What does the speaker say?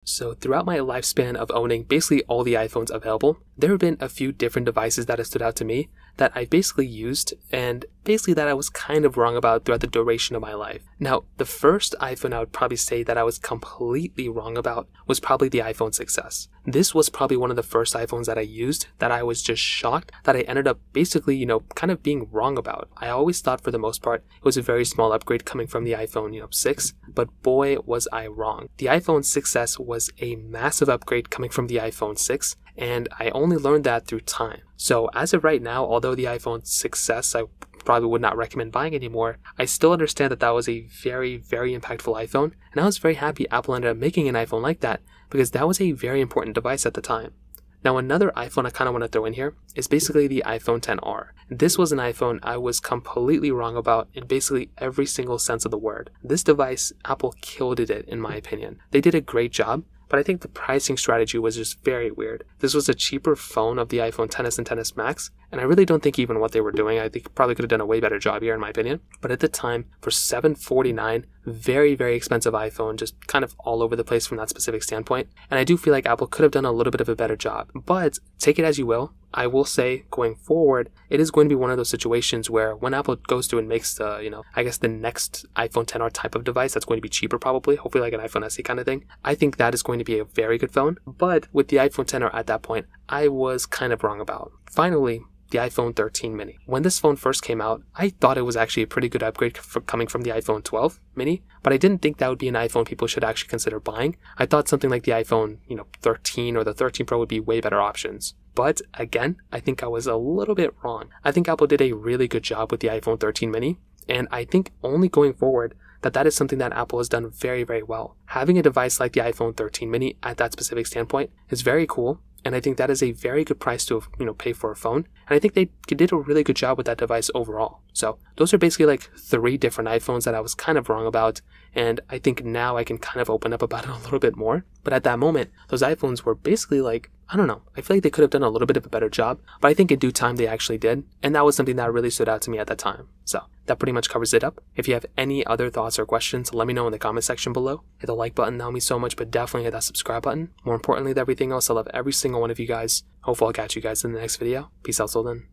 So throughout my lifespan of owning basically all the iPhones available, there have been a few different devices that have stood out to me that I basically used and basically that I was kind of wrong about throughout the duration of my life. Now, the first iPhone I would probably say that I was completely wrong about was probably the iPhone 6s. This was probably one of the first iPhones that I used that I was just shocked that I ended up basically, kind of being wrong about. I always thought for the most part it was a very small upgrade coming from the iPhone, 6, but boy was I wrong. The iPhone 6s was a massive upgrade coming from the iPhone 6, and I only learned that through time. So as of right now, although the iPhone 6s I probably would not recommend buying anymore, I still understand that that was a very, very impactful iPhone, and I was very happy Apple ended up making an iPhone like that because that was a very important device at the time. Now another iPhone I kind of want to throw in here is basically the iPhone XR. This was an iPhone I was completely wrong about in basically every single sense of the word. This device, Apple killed it in my opinion. They did a great job, but I think the pricing strategy was just very weird. This was a cheaper phone of the iPhone XS and XS Max, and I really don't think even what they were doing, I think probably could have done a way better job here in my opinion. But at the time, for $749, very, very expensive iPhone, just kind of all over the place from that specific standpoint. And I do feel like Apple could have done a little bit of a better job. But take it as you will, I will say going forward, it is going to be one of those situations where when Apple goes through and makes the, I guess the next iPhone XR type of device that's going to be cheaper probably, hopefully like an iPhone SE kind of thing, I think that is going to be a very good phone. But with the iPhone XR at that point, I was kind of wrong about. Finally, the iPhone 13 mini. When this phone first came out, I thought it was actually a pretty good upgrade coming from the iPhone 12 mini, but I didn't think that would be an iPhone people should actually consider buying. I thought something like the iPhone, 13 or the 13 Pro would be way better options. But again, I think I was a little bit wrong. I think Apple did a really good job with the iPhone 13 mini, and I think only going forward that is something that Apple has done very, very well. Having a device like the iPhone 13 mini at that specific standpoint is very cool. And I think that is a very good price to pay for a phone. And I think they did a really good job with that device overall. So those are basically like 3 different iPhones that I was kind of wrong about. And I think now I can kind of open up about it a little bit more. But at that moment, those iPhones were basically like, I don't know, I feel like they could have done a little bit of a better job. But I think in due time they actually did. And that was something that really stood out to me at that time. So that pretty much covers it up. If you have any other thoughts or questions, let me know in the comment section below. Hit the like button, that would mean so much, but definitely hit that subscribe button. More importantly than everything else, I love every single one of you guys. Hopefully I'll catch you guys in the next video. Peace out till then.